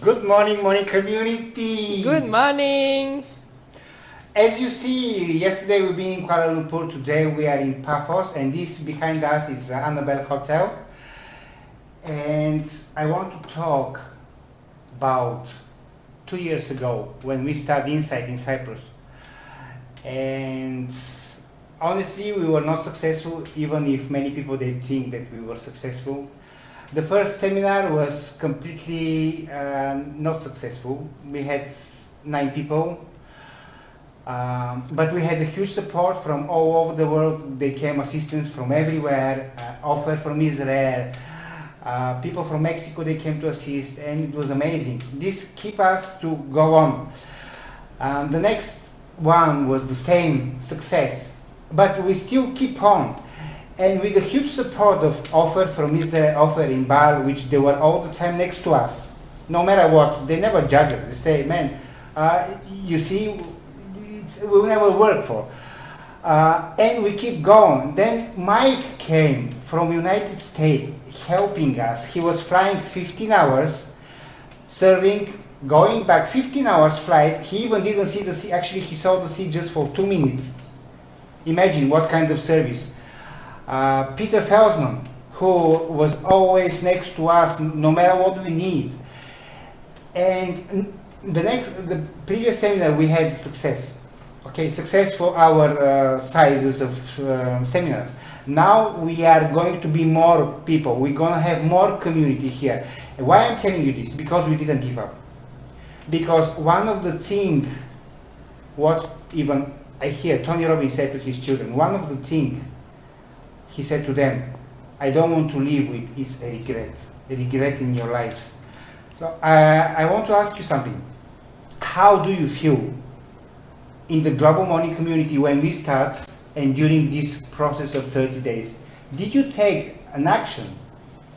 Good morning, morning community. Good morning. As you see, yesterday we've been in Kuala Lumpur. Today we are in Paphos, and this behind us is the Annabelle Hotel. And I want to talk about 2 years ago when we started Insight in Cyprus. And honestly, we were not successful, even if many people they think that we were successful. The first seminar was completely not successful. We had 9 people, but we had a huge support from all over the world. They came assistants from everywhere, Ofer from Israel, people from Mexico, they came to assist, and it was amazing. This keep us to go on. The next one was the same success, but we still keep on. And with the huge support of Ofer from Israel, Ofer in Bal, which they were all the time next to us, no matter what, they never judge us. They say, man, you see, we'll never work for. And we keep going. Then Mike came from United States helping us. He was flying 15 hours, serving, going back 15 hours flight. He even didn't see the sea. Actually, he saw the sea just for 2 minutes. Imagine what kind of service. Peter Felsman, who was always next to us no matter what we need. And the previous seminar we had success. Okay, success for our sizes of seminars. Now we are going to be more people. We're going to have more community here. And why I'm telling you this? Because we didn't give up. Because one of the things, what even I hear Tony Robbins said to his children, one of the things he said to them, I don't want to live with is a regret in your lives. So I want to ask you something. How do you feel in the global money community when we start and during this process of 30 days? Did you take an action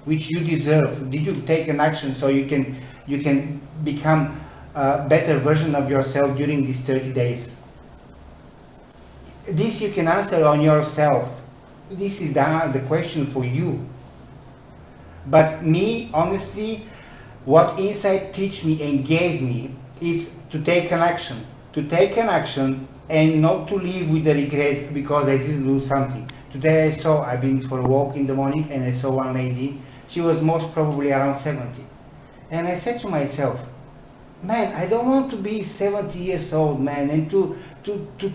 which you deserve? Did you take an action so you can become a better version of yourself during these 30 days? This you can answer on yourself. This is the question for you. But me, honestly, what Insight teach me and gave me is to take an action. To take an action and not to live with the regrets because I didn't do something. Today I've been for a walk in the morning and I saw one lady. She was most probably around 70. And I said to myself, man, I don't want to be 70 years old, man, and to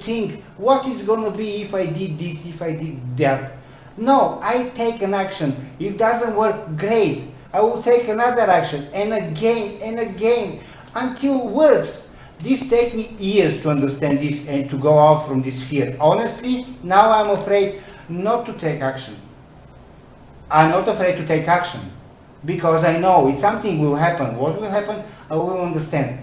think what is going to be if I did this, if I did that. No, I take an action. If it doesn't work, great. I will take another action and again until it works. This takes me years to understand this and to go out from this fear. Honestly, now I'm afraid not to take action. I'm not afraid to take action because I know if something will happen. What will happen, I will understand.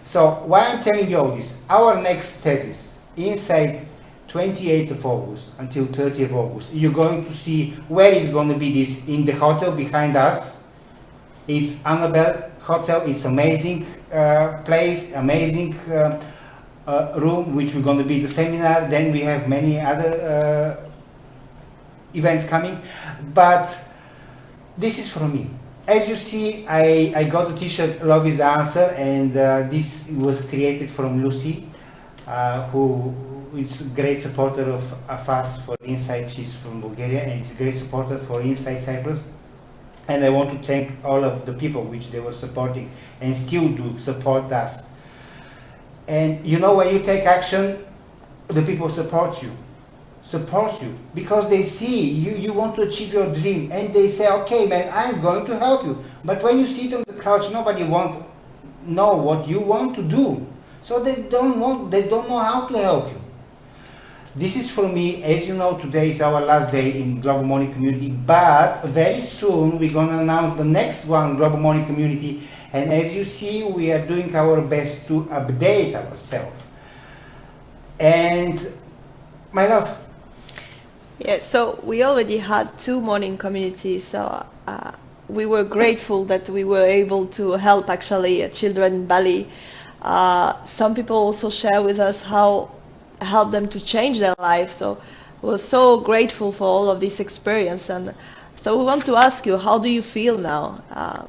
So why I'm telling you all this, our next step is inside 28th of August until 30th of August. You're going to see where is going to be this in the hotel behind us. It's Annabelle Hotel. It's amazing place, amazing room, which we're going to be the seminar. Then we have many other events coming. But this is for me. As you see, I got the t-shirt Love is the Answer, and this was created from Lucy, who is a great supporter of us for Insight. She's from Bulgaria and is a great supporter for Insight Cyprus. And I want to thank all of the people which they were supporting and still do support us. And you know, when you take action, the people support you because they see you want to achieve your dream, and they say, okay man, I'm going to help you. But when you sit on the couch, nobody want know what you want to do, so they don't know how to help you. This is for me. As you know, today is our last day in Global Money Community, but very soon we're going to announce the next one, Global Money Community. And as you see, we are doing our best to update ourselves. And my love. Yeah, so we already had 2 morning communities, so we were grateful that we were able to help actually children in Bali. Some people also share with us how help them to change their life. So we're so grateful for all of this experience. And so we want to ask you, how do you feel now?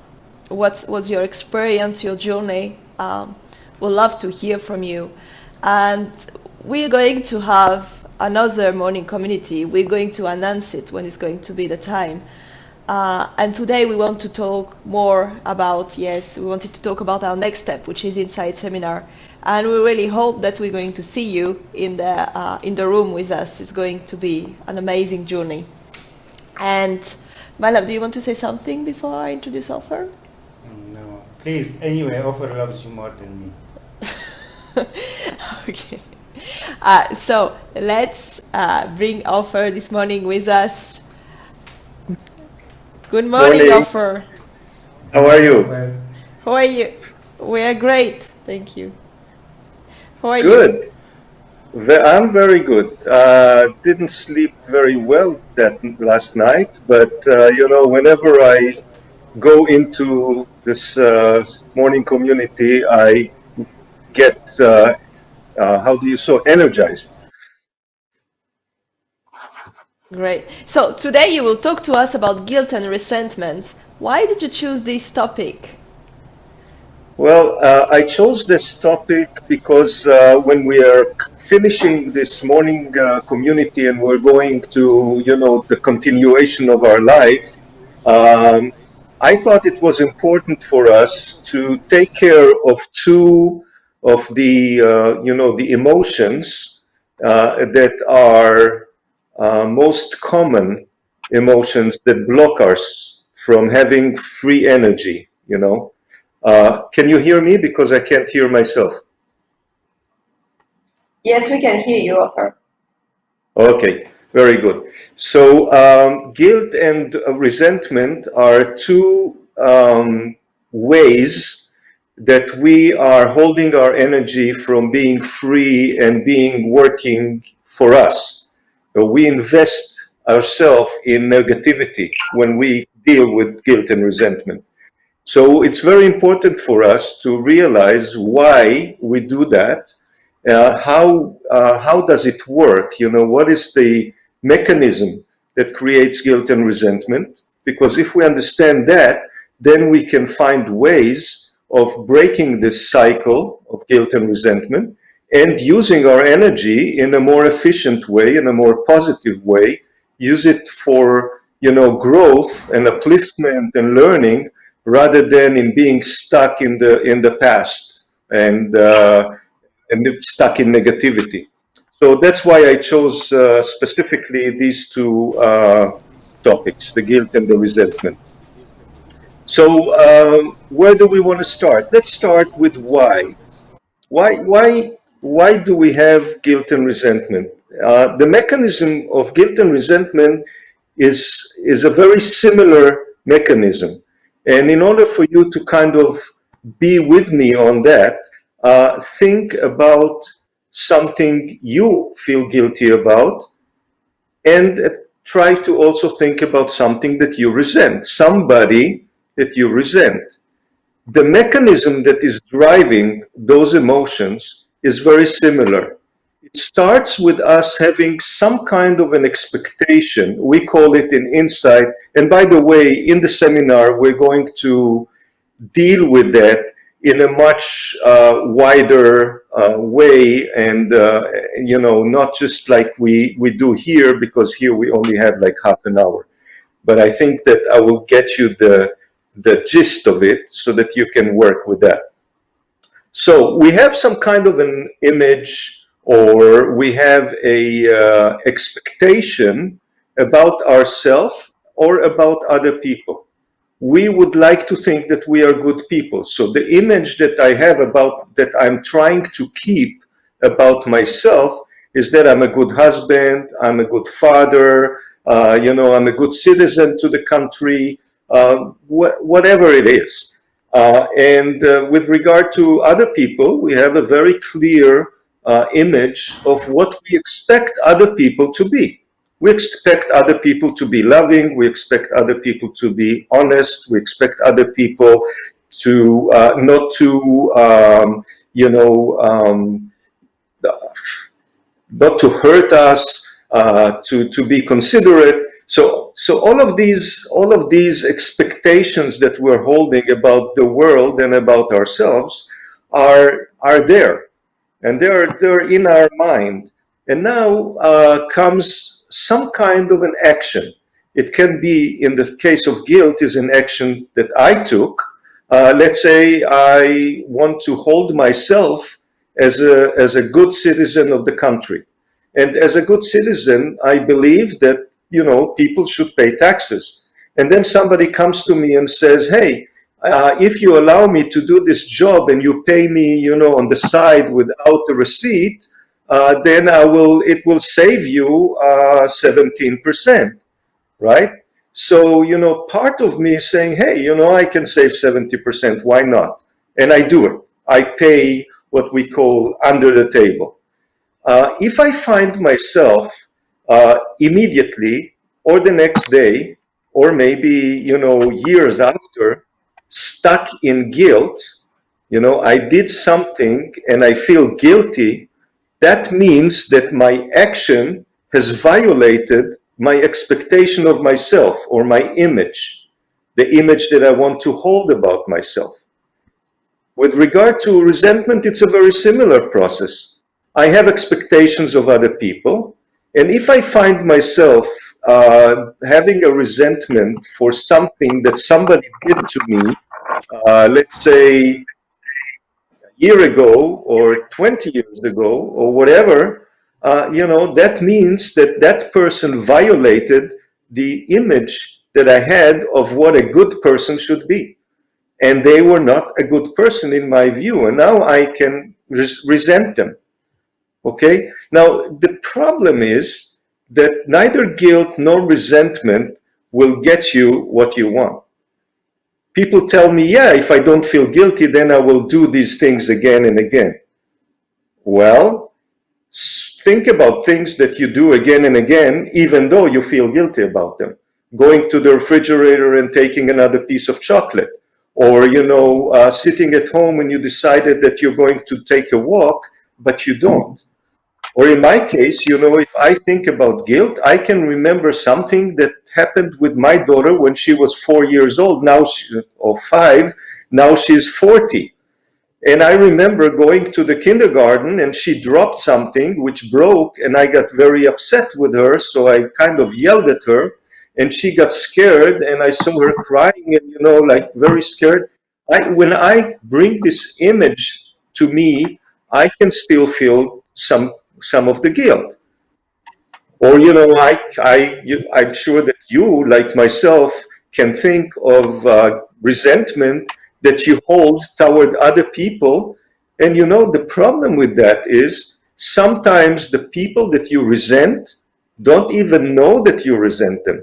what was your experience, your journey. We'd love to hear from you. And we're going to have another morning community. We're going to announce it when it's going to be the time. And today we want to talk more about, yes, we wanted to talk about our next step, which is Inside Seminar. And we really hope that we're going to see you in the room with us. It's going to be an amazing journey. And my love, do you want to say something before I introduce Ofer? No, please. Anyway, Ofer loves you more than me. Okay. So let's bring Ofer this morning with us. Good morning, Ofer. How are you? How are you? We are great, thank you. How are Good. you? I'm very good. Didn't sleep very well that last night, but whenever I go into this morning community, I get how do you so energized. Great. So today you will talk to us about guilt and resentment. Why did you choose this topic? Well, I chose this topic because when we are finishing this morning community and we're going to, the continuation of our life, I thought it was important for us to take care of two of the, the emotions that are most common emotions that block us from having free energy, Can you hear me? Because I can't hear myself. Yes, we can hear you, Ofer. Okay, very good. So guilt and resentment are two ways that we are holding our energy from being free and being working for us. We invest ourselves in negativity when we deal with guilt and resentment. So it's very important for us to realize why we do that. How does it work? What is the mechanism that creates guilt and resentment? Because if we understand that, then we can find ways of breaking this cycle of guilt and resentment and using our energy in a more efficient way, in a more positive way, use it for growth and upliftment and learning rather than in being stuck in the past and stuck in negativity. So that's why I chose specifically these two topics, the guilt and the resentment. So where do we want to start? Let's start with why. Why do we have guilt and resentment? The mechanism of guilt and resentment is a very similar mechanism. And in order for you to kind of be with me on that, think about something you feel guilty about and try to also think about something that you resent, somebody that you resent. The mechanism that is driving those emotions is very similar. It starts with us having some kind of an expectation. We call it an insight. And by the way, in the seminar, we're going to deal with that in a much wider way and, not just like we do here, because here we only have like half an hour. But I think that I will get you the gist of it so that you can work with that. So we have some kind of an image or we have a expectation about ourselves or about other people. We would like to think that we are good people. So the image that I have about that I'm trying to keep about myself is that I'm a good husband, I'm a good father, I'm a good citizen to the country, whatever it is. And with regard to other people, we have a very clear image of what we expect other people to be. We expect other people to be loving. We expect other people to be honest. We expect other people to not to, not to hurt us, to be considerate. So all of these expectations that we're holding about the world and about ourselves are there, and they're in our mind. And now comes some kind of an action. It can be, in the case of guilt, is an action that I took. Let's say I want to hold myself as a good citizen of the country. And as a good citizen, I believe that, people should pay taxes. And then somebody comes to me and says, hey, if you allow me to do this job and you pay me, on the side without a receipt, then it will save you 17%, right? So, part of me is saying, hey, I can save 70%, why not? And I do it. I pay what we call under the table. If I find myself immediately or the next day, or maybe, years after, stuck in guilt, I did something and I feel guilty, that means that my action has violated my expectation of myself or my image, the image that I want to hold about myself. With regard to resentment, it's a very similar process. I have expectations of other people, and if I find myself having a resentment for something that somebody did to me, let's say a year ago or 20 years ago or whatever, that means that that person violated the image that I had of what a good person should be. And they were not a good person in my view, and now I can resent them. Okay? Now, the problem is that neither guilt nor resentment will get you what you want. People tell me, yeah, if I don't feel guilty, then I will do these things again and again. Well, think about things that you do again and again, even though you feel guilty about them. Going to the refrigerator and taking another piece of chocolate. Or, sitting at home and you decided that you're going to take a walk, but you don't. Or in my case, if I think about guilt, I can remember something that happened with my daughter when she was 4 years old, or 5, now she's 40. And I remember going to the kindergarten and she dropped something which broke, and I got very upset with her, so I kind of yelled at her and she got scared, and I saw her crying and like very scared. When I bring this image to me, I can still feel some of the guilt. Or I'm sure that you, like myself, can think of resentment that you hold toward other people. And the problem with that is sometimes the people that you resent don't even know that you resent them.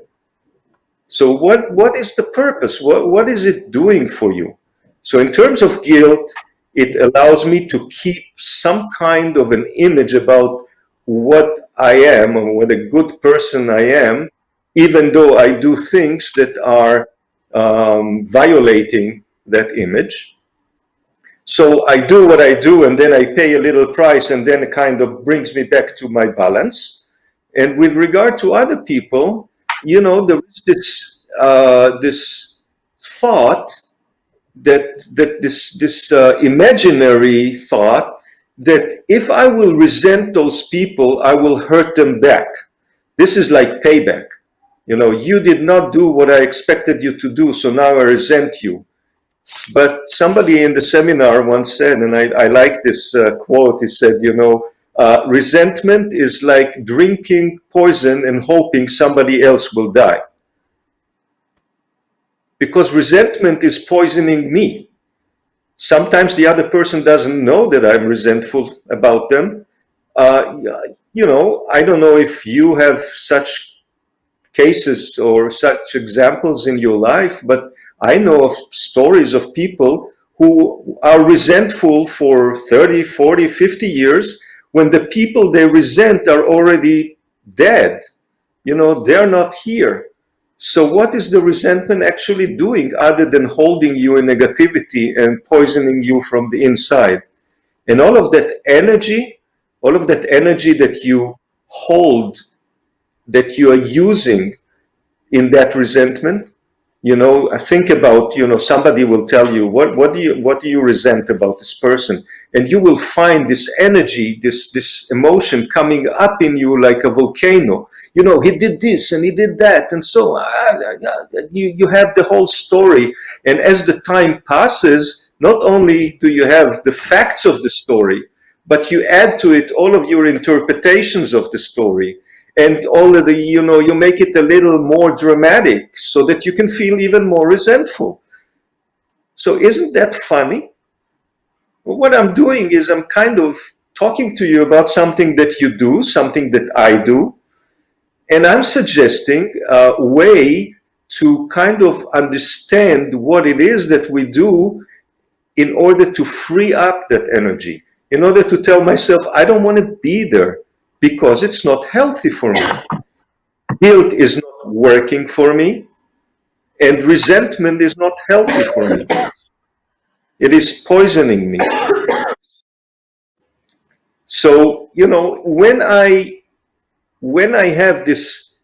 So what is the purpose? What is it doing for you? So in terms of guilt, it allows me to keep some kind of an image about what I am and what a good person I am, even though I do things that are violating that image. So I do what I do, and then I pay a little price, and then it kind of brings me back to my balance. And with regard to other people, there is this thought that this imaginary thought that if I will resent those people, I will hurt them back. This is like payback. You did not do what I expected you to do, so now I resent you. But somebody in the seminar once said, and I like this quote, he said, resentment is like drinking poison and hoping somebody else will die. Because resentment is poisoning me. Sometimes the other person doesn't know that I'm resentful about them. I don't know if you have such cases or such examples in your life, but I know of stories of people who are resentful for 30, 40, 50 years when the people they resent are already dead. They're not here. So what is the resentment actually doing other than holding you in negativity and poisoning you from the inside? And all of that energy that you hold, that you are using in that resentment. You know, think about, you know, somebody will tell you, what do you resent about this person? And you will find this energy, this emotion coming up in you like a volcano. You know, he did this and he did that, and so you have the whole story. And as the time passes, not only do you have the facts of the story, but you add to it all of your interpretations of the story. And all of the, you know, you make it a little more dramatic so that you can feel even more resentful. So isn't that funny? Well, what I'm doing is I'm kind of talking to you about something that you do, something that I do, and I'm suggesting a way to kind of understand what it is that we do in order to free up that energy, in order to tell myself, I don't want to be there because it's not healthy for me. Guilt is not working for me, and resentment is not healthy for me. It is poisoning me. So, you know, when I have this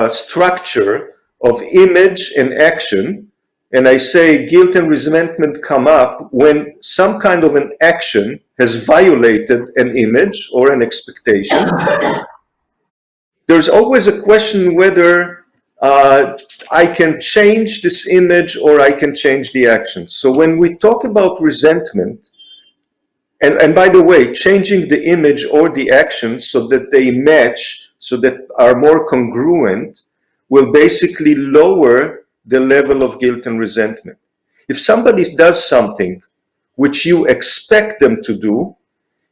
structure of image and action, and I say guilt and resentment come up when some kind of an action has violated an image or an expectation, there's always a question whether I can change this image or I can change the action. So when we talk about resentment, and by the way, changing the image or the action so that they match, so that are more congruent, will basically lower the level of guilt and resentment. If somebody does something which you expect them to do,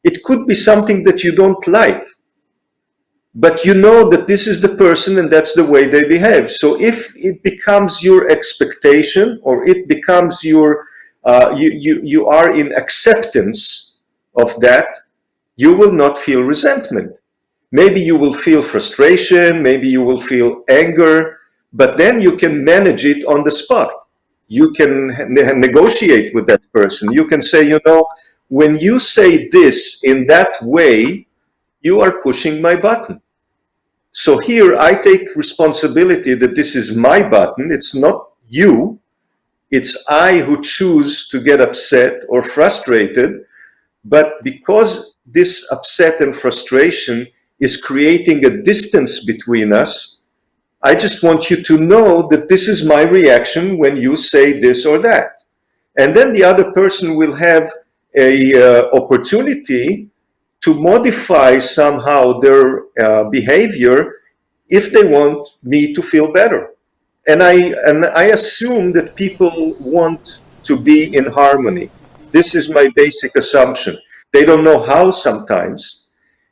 it could be something that you don't like, but you know that this is the person and that's the way they behave. So if it becomes your expectation, or it becomes your, you are in acceptance of that, you will not feel resentment. Maybe you will feel frustration, maybe you will feel anger, but then you can manage it on the spot. You can negotiate with that person. You can say, you know, when you say this in that way, you are pushing my button. So here I take responsibility that this is my button. It's not you. It's I who choose to get upset or frustrated. But because this upset and frustration is creating a distance between us, I just want you to know that this is my reaction when you say this or that. And then the other person will have a opportunity to modify somehow their behavior if they want me to feel better. And I assume that people want to be in harmony. This is my basic assumption. They don't know how sometimes.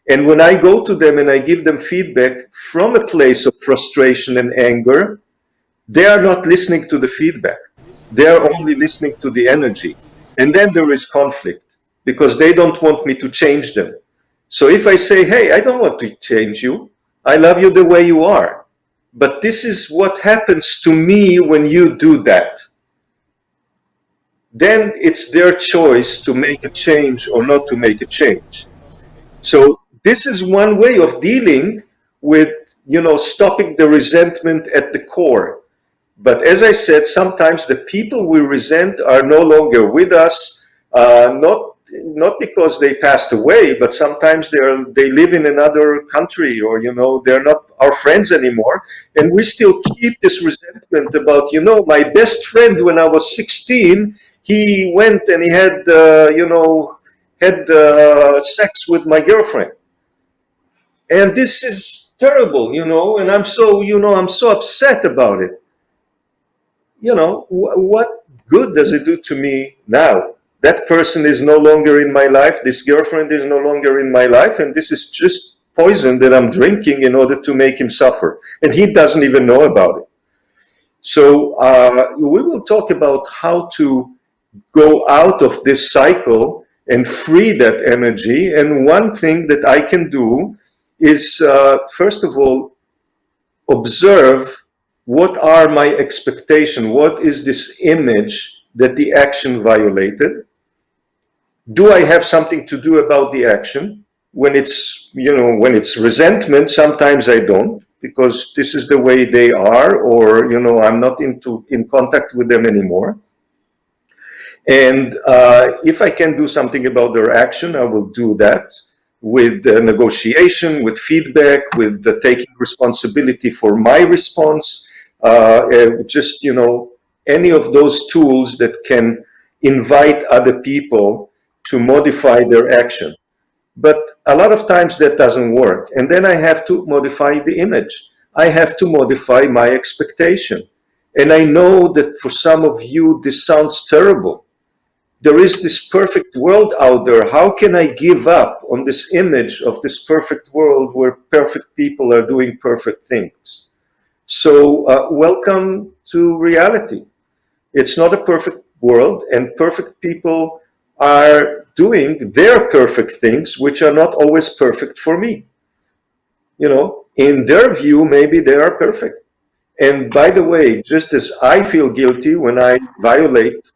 And when I go to them and I give them feedback from a place of frustration and anger, they are not listening to the feedback. They are only listening to the energy. And then there is conflict because they don't want me to change them. So if I say, hey, I don't want to change you, I love you the way you are, but this is what happens to me when you do that, then it's their choice to make a change or not to make a change. So this is one way of dealing with, you know, stopping the resentment at the core. But as I said, sometimes the people we resent are no longer with us, not because they passed away, but sometimes they live in another country, or, you know, they're not our friends anymore, and we still keep this resentment about, you know, my best friend when I was 16, he went and he had, you know, had sex with my girlfriend, and this is terrible, you know, and I'm so, you know, I'm so upset about it. You know, what good does it do to me now? That person is no longer in my life, this girlfriend is no longer in my life, and this is just poison that I'm drinking in order to make him suffer. And he doesn't even know about it. So we will talk about how to go out of this cycle and free that energy. And one thing that I can do is, first of all, observe what are my expectations, what is this image that the action violated. Do I have something to do about the action? When it's, you know, when it's resentment, sometimes I don't, because this is the way they are, or, you know, I'm not in contact with them anymore. And if I can do something about their action, I will do that with negotiation, with feedback, with taking responsibility for my response, just, you know, any of those tools that can invite other people to modify their action. But a lot of times that doesn't work. And then I have to modify the image. I have to modify my expectation. And I know that for some of you, this sounds terrible. There is this perfect world out there. How can I give up on this image of this perfect world where perfect people are doing perfect things? So welcome to reality. It's not a perfect world, and perfect people are doing their perfect things, which are not always perfect for me. You know, in their view, maybe they are perfect. And by the way, just as I feel guilty when I violate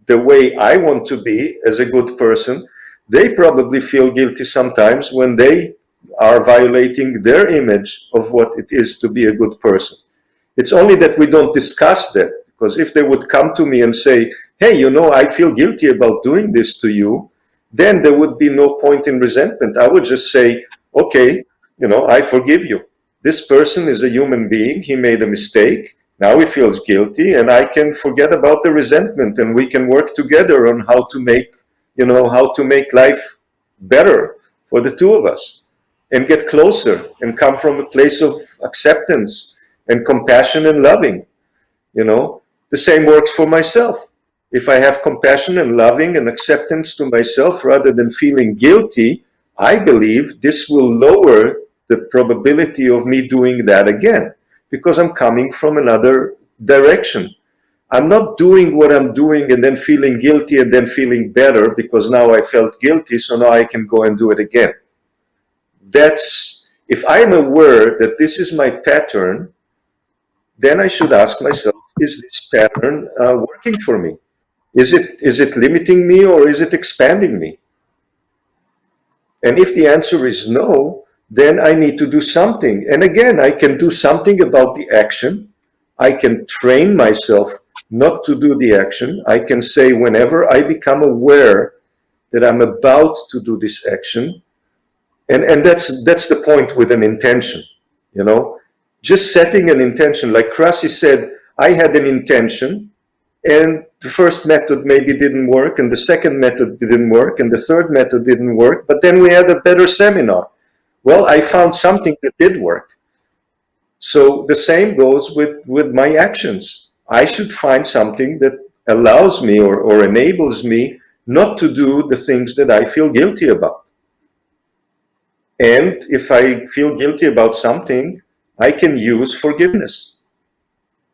the way I want to be as a good person, they probably feel guilty sometimes when they are violating their image of what it is to be a good person. It's only that we don't discuss that, because if they would come to me and say, hey, you know, I feel guilty about doing this to you, then there would be no point in resentment. I would just say, okay, you know, I forgive you. This person is a human being. He made a mistake. Now he feels guilty, and I can forget about the resentment, and we can work together on how to make, you know, how to make life better for the two of us, and get closer and come from a place of acceptance and compassion and loving. You know, the same works for myself. If I have compassion and loving and acceptance to myself rather than feeling guilty, I believe this will lower the probability of me doing that again, because I'm coming from another direction. I'm not doing what I'm doing and then feeling guilty and then feeling better because now I felt guilty, so now I can go and do it again. That's, if I'm aware that this is my pattern, then I should ask myself, is this pattern working for me? Is it limiting me, or is it expanding me? And if the answer is no, then I need to do something. And again, I can do something about the action. I can train myself not to do the action. I can say, whenever I become aware that I'm about to do this action, and that's the point with an intention, you know, just setting an intention. Like Krasi said, I had an intention, and the first method maybe didn't work, and the second method didn't work, and the third method didn't work, but then we had a better seminar. Well, I found something that did work. So the same goes with my actions. I should find something that allows me or enables me not to do the things that I feel guilty about. And if I feel guilty about something, I can use forgiveness.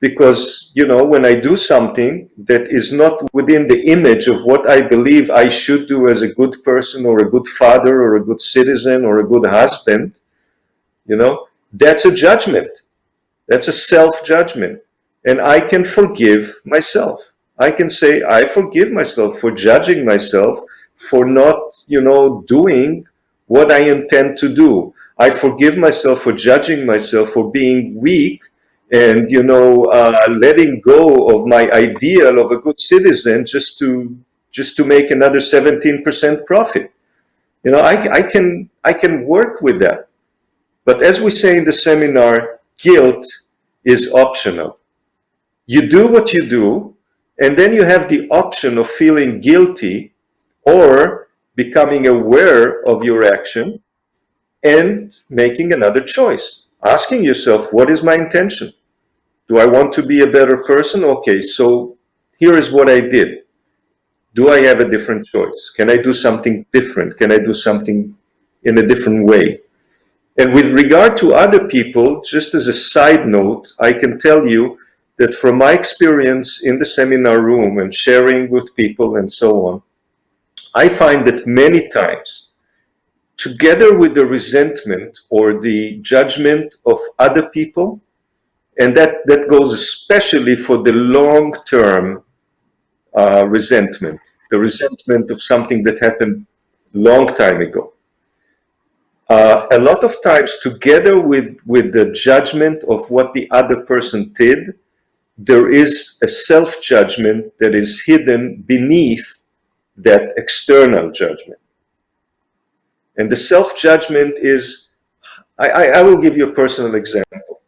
Because, you know, when I do something that is not within the image of what I believe I should do as a good person or a good father or a good citizen or a good husband, you know, that's a judgment. That's a self-judgment. And I can forgive myself. I can say, I forgive myself for judging myself for not, you know, doing what I intend to do. I forgive myself for judging myself for being weak and, you know, letting go of my ideal of a good citizen just to make another 17% profit. You know, I can work with that. But as we say in the seminar, guilt is optional. You do what you do, and then you have the option of feeling guilty or becoming aware of your action and making another choice. Asking yourself, what is my intention? Do I want to be a better person? Okay, so here is what I did. Do I have a different choice? Can I do something different? Can I do something in a different way? And with regard to other people, just as a side note, I can tell you that from my experience in the seminar room and sharing with people and so on, I find that many times, together with the resentment or the judgment of other people, and that goes especially for the long-term resentment, the resentment of something that happened long time ago. A lot of times, together with the judgment of what the other person did, there is a self-judgment that is hidden beneath that external judgment. And the self-judgment is, I will give you a personal example.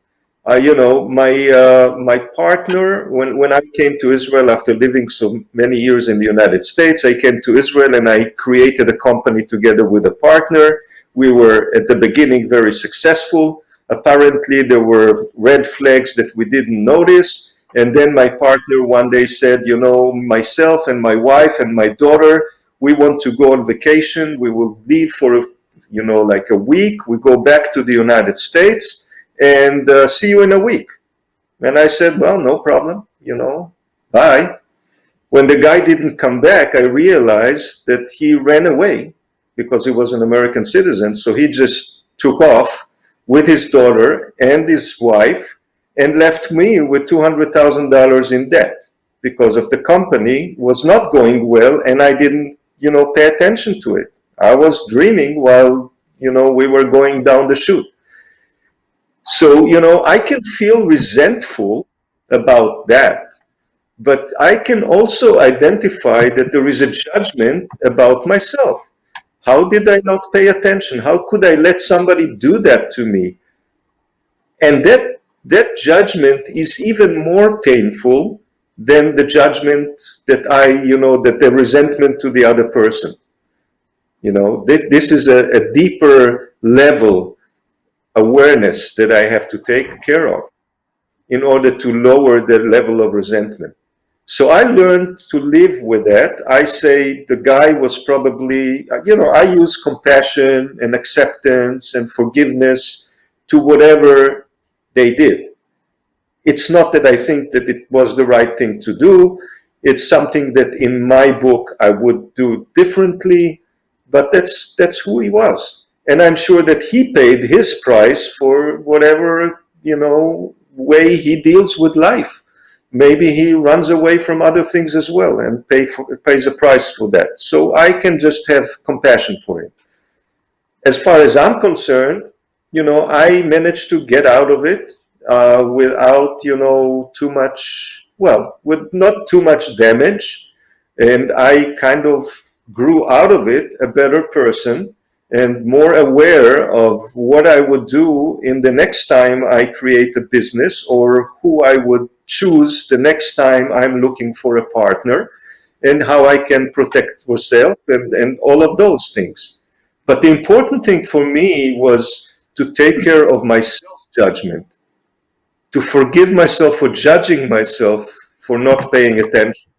My partner, when I came to Israel after living so many years in the United States, I came to Israel and I created a company together with a partner. We were at the beginning very successful. Apparently there were red flags that we didn't notice. And then my partner one day said, myself and my wife and my daughter, we want to go on vacation. We will leave for, like a week. We go back to the United States and see you in a week. And I said, well, no problem, bye. When the guy didn't come back, I realized that he ran away because he was an American citizen. So he just took off with his daughter and his wife and left me with $200,000 in debt because of the company was not going well and I didn't, pay attention to it. I was dreaming while, we were going down the chute. So, I can feel resentful about that, but I can also identify that there is a judgment about myself. How did I not pay attention? How could I let somebody do that to me? And that judgment is even more painful than the judgment that that the resentment to the other person. This is a deeper level awareness that I have to take care of in order to lower the level of resentment. So I learned to live with that. I say the guy was probably, I use compassion and acceptance and forgiveness to whatever they did. It's not that I think that it was the right thing to do. It's something that in my book I would do differently, but that's who he was. And I'm sure that he paid his price for whatever, way he deals with life. Maybe he runs away from other things as well and pays a price for that. So I can just have compassion for him. As far as I'm concerned, I managed to get out of it without, too much, with not too much damage. And I kind of grew out of it a better person and more aware of what I would do in the next time I create a business or who I would choose the next time I'm looking for a partner and how I can protect myself and all of those things. But the important thing for me was to take care of my self-judgment, to forgive myself for judging myself for not paying attention,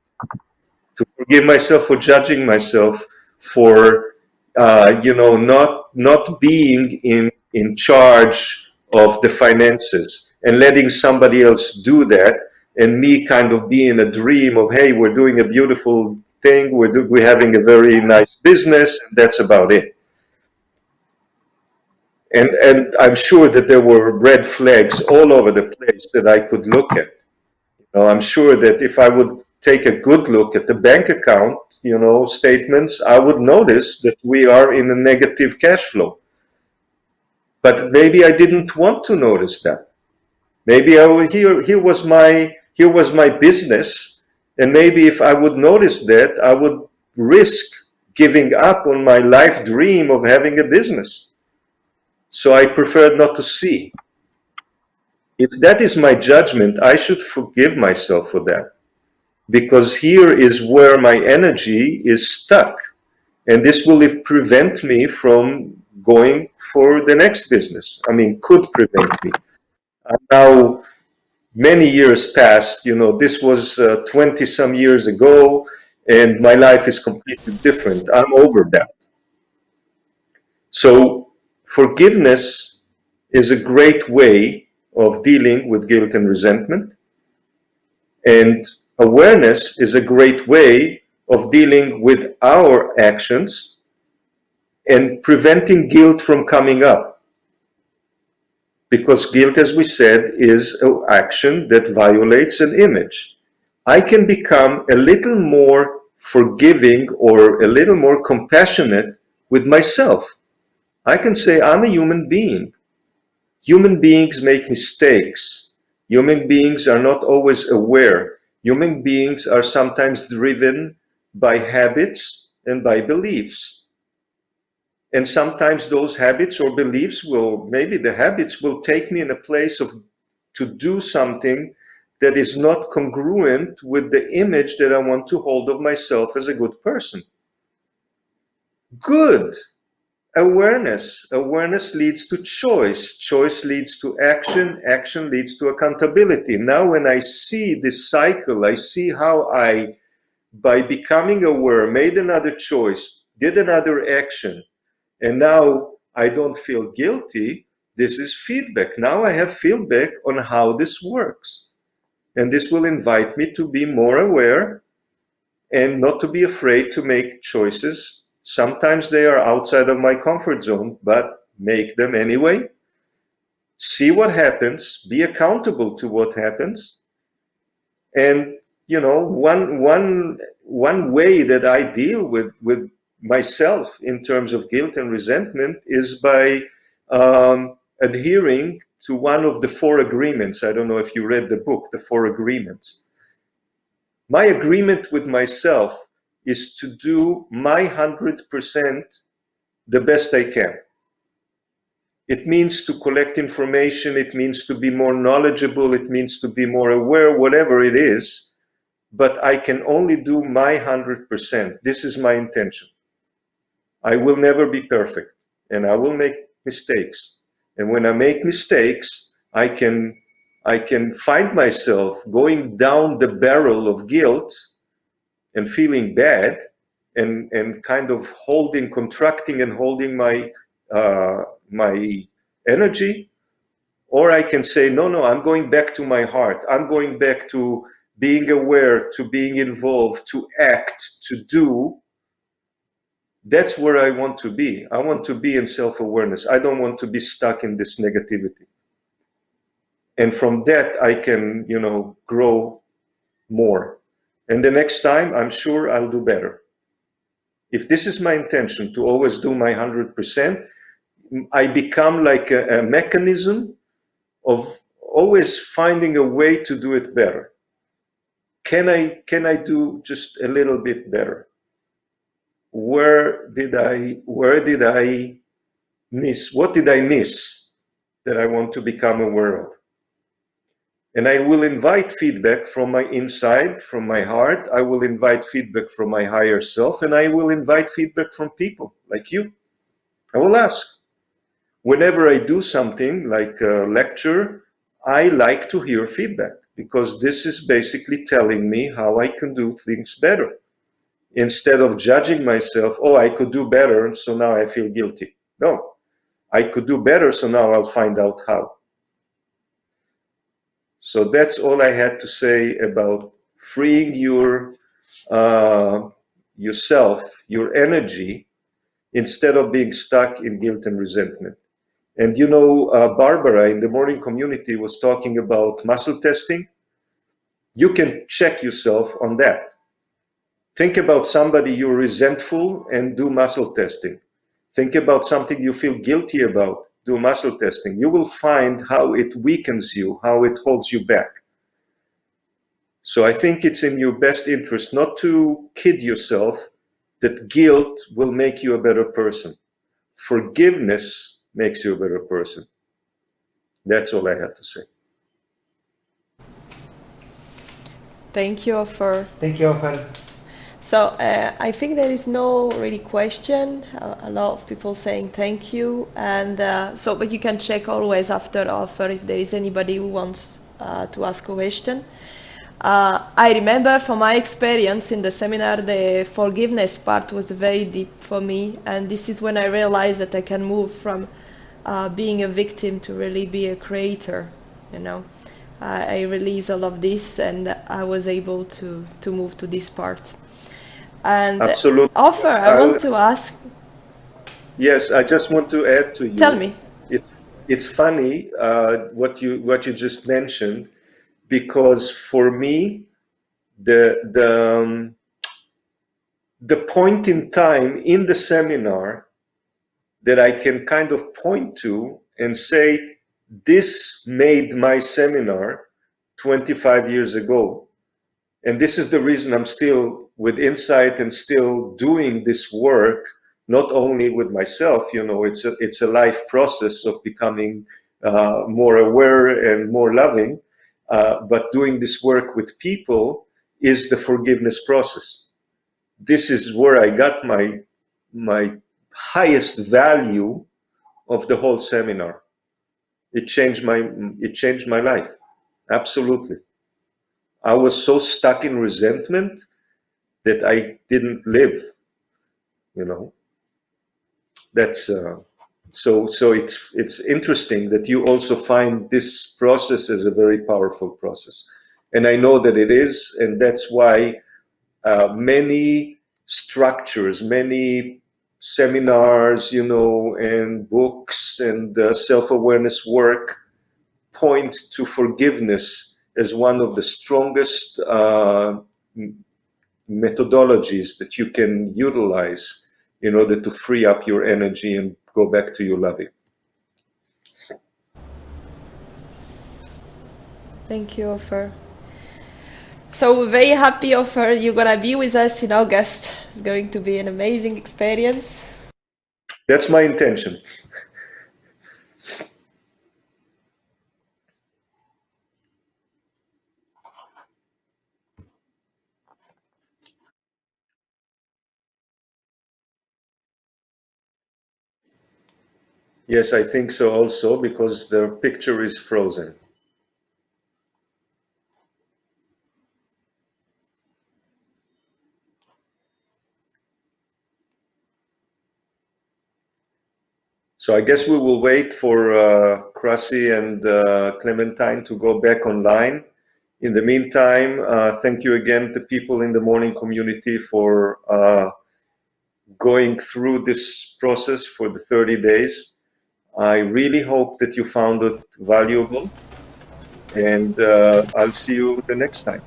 to forgive myself for judging myself for not being in charge of the finances and letting somebody else do that, and me kind of being a dream of, hey, we're doing a beautiful thing, we're having a very nice business, and that's about it. And I'm sure that there were red flags all over the place that I could look at. I'm sure that if I would take a good look at the bank account, statements, I would notice that we are in a negative cash flow. But maybe I didn't want to notice that. Maybe here was my business, and maybe if I would notice that, I would risk giving up on my life dream of having a business. So I preferred not to see. If that is my judgment, I should forgive myself for that. Because here is where my energy is stuck. And this will prevent me from going for the next business. Could prevent me. Now, many years passed, this was 20 some years ago, and my life is completely different. I'm over that. So forgiveness is a great way of dealing with guilt and resentment. And awareness is a great way of dealing with our actions and preventing guilt from coming up. Because guilt, as we said, is an action that violates an image. I can become a little more forgiving or a little more compassionate with myself. I can say I'm a human being. Human beings make mistakes. Human beings are not always aware. Human beings are sometimes driven by habits and by beliefs. And sometimes those habits or beliefs maybe the habits will take me in a place to do something that is not congruent with the image that I want to hold of myself as a good person. Good. Awareness leads to choice leads to action leads to accountability. Now when I see this cycle, I see how I, by becoming aware, made another choice, did another action, and now I don't feel guilty. This is feedback. Now I have feedback on how this works, and this will invite me to be more aware and not to be afraid to make choices. Sometimes they are outside of my comfort zone, but make them anyway. See what happens, be accountable to what happens. And one way that I deal with myself in terms of guilt and resentment is by adhering to one of the 4 agreements. I don't know if you read the book, The 4 Agreements. My agreement with myself is to do my 100% the best I can. It means to collect information, it means to be more knowledgeable, it means to be more aware, whatever it is, but I can only do my 100%. This is my intention. I will never be perfect, and I will make mistakes. And when I make mistakes, I can find myself going down the barrel of guilt and feeling bad and kind of contracting and holding my energy, or I can say, no, I'm going back to my heart. I'm going back to being aware, to being involved, to act, to do. That's where I want to be. I want to be in self-awareness. I don't want to be stuck in this negativity. And from that, I can, grow more. And the next time, I'm sure I'll do better. If this is my intention, to always do my 100%, I become like a mechanism of always finding a way to do it better. Can I do just a little bit better? Where did I miss? What did I miss that I want to become aware of? And I will invite feedback from my inside, from my heart. I will invite feedback from my higher self, and I will invite feedback from people like you. I will ask. Whenever I do something like a lecture, I like to hear feedback, because this is basically telling me how I can do things better. Instead of judging myself, oh, I could do better, so now I feel guilty. No, I could do better, so now I'll find out how. So that's all I had to say about freeing yourself, your energy, instead of being stuck in guilt and resentment. And Barbara in the morning community was talking about muscle testing. You can check yourself on that. Think about somebody you're resentful and do muscle testing. Think about something you feel guilty about, do muscle testing. You will find how it weakens you, how it holds you back. So I think it's in your best interest not to kid yourself that guilt will make you a better person. Forgiveness makes you a better person. That's all I had to say. Thank you, Ofer. Thank you, Ofer. So I think there is no really question. A lot of people saying thank you, and but you can check always after Ofer if there is anybody who wants to ask a question. I remember from my experience in the seminar, the forgiveness part was very deep for me, and this is when I realized that I can move from being a victim to really be a creator. I released all of this, and I was able to move to this part. And Absolutely. Ofer, I want to ask. Yes, I just want to add to you. Tell me. It's funny what you just mentioned, because for me the point in time in the seminar that I can kind of point to and say, this made my seminar 25 years ago. And this is the reason I'm still with Insight and still doing this work, not only with myself, you know, it's a life process of becoming more aware and more loving, but doing this work with people is the forgiveness process. This is where I got my highest value of the whole seminar. It changed my life. Absolutely. I was so stuck in resentment that I didn't live, you know. That's so it's interesting that you also find this process as a very powerful process. And I know that it is, and that's why many structures, many seminars, you know, and books and self-awareness work point to forgiveness as one of the strongest methodologies that you can utilize in order to free up your energy and go back to your loving. Thank you, Ofer. So we're very happy, Ofer, you're gonna be with us in August. It's going to be an amazing experience. That's my intention. Yes, I think so also, because the picture is frozen. So I guess we will wait for Krasi and Clementine to go back online. In the meantime, thank you again to people in the morning community for going through this process for the 30 days. I really hope that you found it valuable, and I'll see you the next time.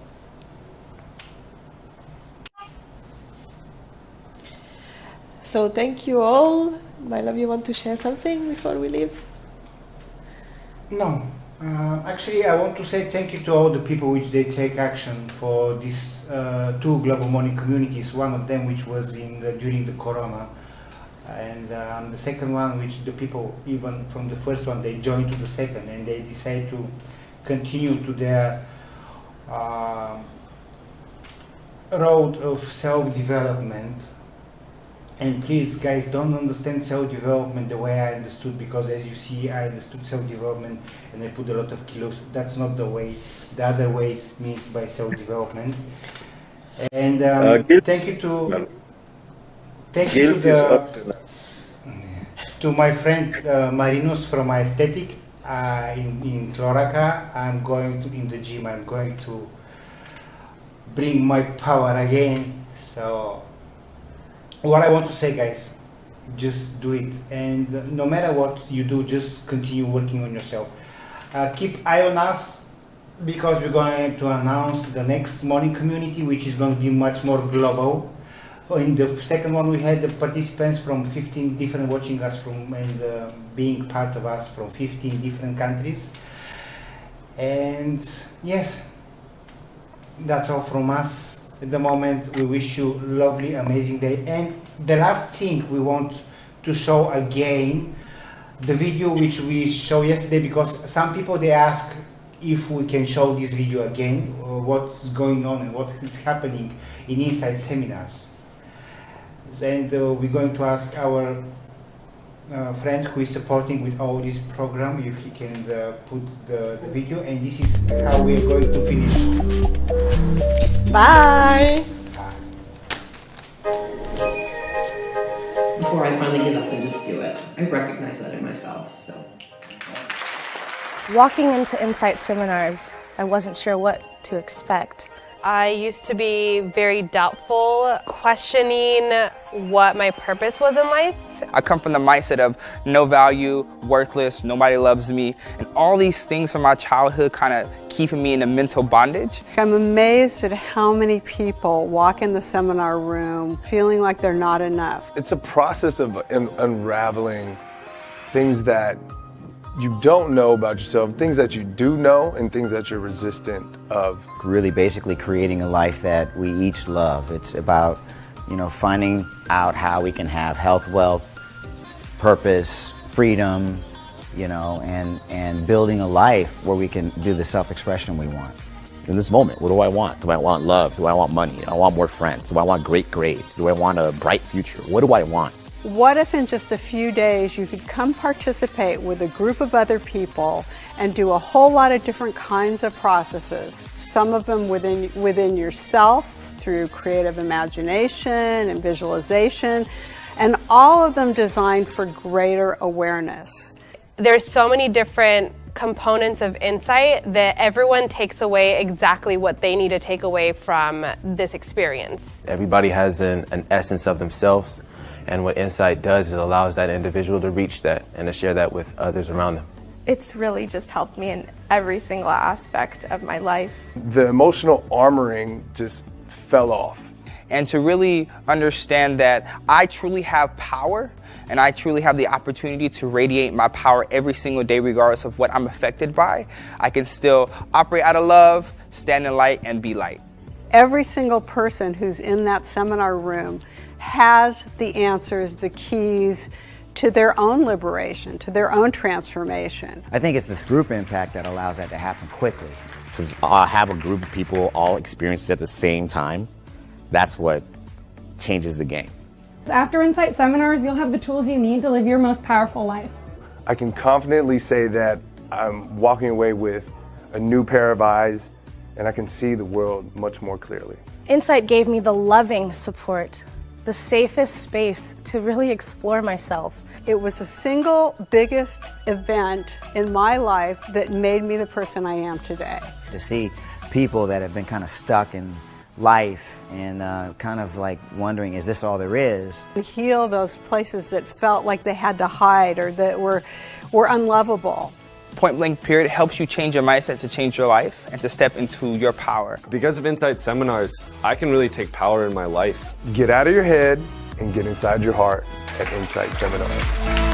So thank you all. My love, you want to share something before we leave? No. Actually, I want to say thank you to all the people which they take action for these two global morning communities. One of them which was during the Corona, and the second one which the people, even from the first one, they joined to the second, and they decide to continue to their road of self-development. And please, guys, don't understand self-development the way I understood, because as you see, I understood self-development and I put a lot of kilos. That's not the way. The other way means by self-development. And thank you to my friend Marinos from Aesthetic in Cloraca. I'm going to in the gym. I'm going to bring my power again. So. What I want to say, guys, just do it, and no matter what you do, just continue working on yourself. Keep eye on us, because we're going to announce the next morning community, which is going to be much more global. In the second one, we had the participants from 15 different watching us from and being part of us from 15 different countries. And yes, that's all from us. At the moment, we wish you a lovely, amazing day. And the last thing we want to show again, the video which we showed yesterday, because some people, they ask if we can show this video again, or what's going on and what is happening in Insight seminars. And we're going to ask our friend who is supporting with all this program if he can put the video, and this is how we are going to finish. Bye! Before I finally get up and just do it. I recognize that in myself, so. Walking into Insight seminars, I wasn't sure what to expect. I used to be very doubtful, questioning what my purpose was in life. I come from the mindset of no value, worthless, nobody loves me, and all these things from my childhood kind of keeping me in a mental bondage. I'm amazed at how many people walk in the seminar room feeling like they're not enough. It's a process of unraveling things that you don't know about yourself, things that you do know, and things that you're resistant of. Really basically creating a life that we each love. It's about, finding out how we can have health, wealth, purpose, freedom, and building a life where we can do the self-expression we want. In this moment, what do I want? Do I want love? Do I want money? Do I want more friends? Do I want great grades? Do I want a bright future? What do I want? What if in just a few days you could come participate with a group of other people and do a whole lot of different kinds of processes, some of them within yourself through creative imagination and visualization, and all of them designed for greater awareness. There's so many different components of insight that everyone takes away exactly what they need to take away from this experience. Everybody has an essence of themselves. And what insight does is it allows that individual to reach that and to share that with others around them. It's really just helped me in every single aspect of my life. The emotional armoring just fell off. And to really understand that I truly have power and I truly have the opportunity to radiate my power every single day regardless of what I'm affected by. I can still operate out of love, stand in light, and be light. Every single person who's in that seminar room has the answers, the keys to their own liberation, to their own transformation. I think it's this group impact that allows that to happen quickly. To have a group of people all experience it at the same time, that's what changes the game. After Insight seminars, you'll have the tools you need to live your most powerful life. I can confidently say that I'm walking away with a new pair of eyes, and I can see the world much more clearly. Insight gave me the loving support, the safest space to really explore myself. It was the single biggest event in my life that made me the person I am today. To see people that have been kind of stuck in life and kind of like wondering, is this all there is? To heal those places that felt like they had to hide or that were unlovable. Point Blank Period helps you change your mindset to change your life and to step into your power. Because of Insight seminars, I can really take power in my life. Get out of your head and get inside your heart at Insight Seminars.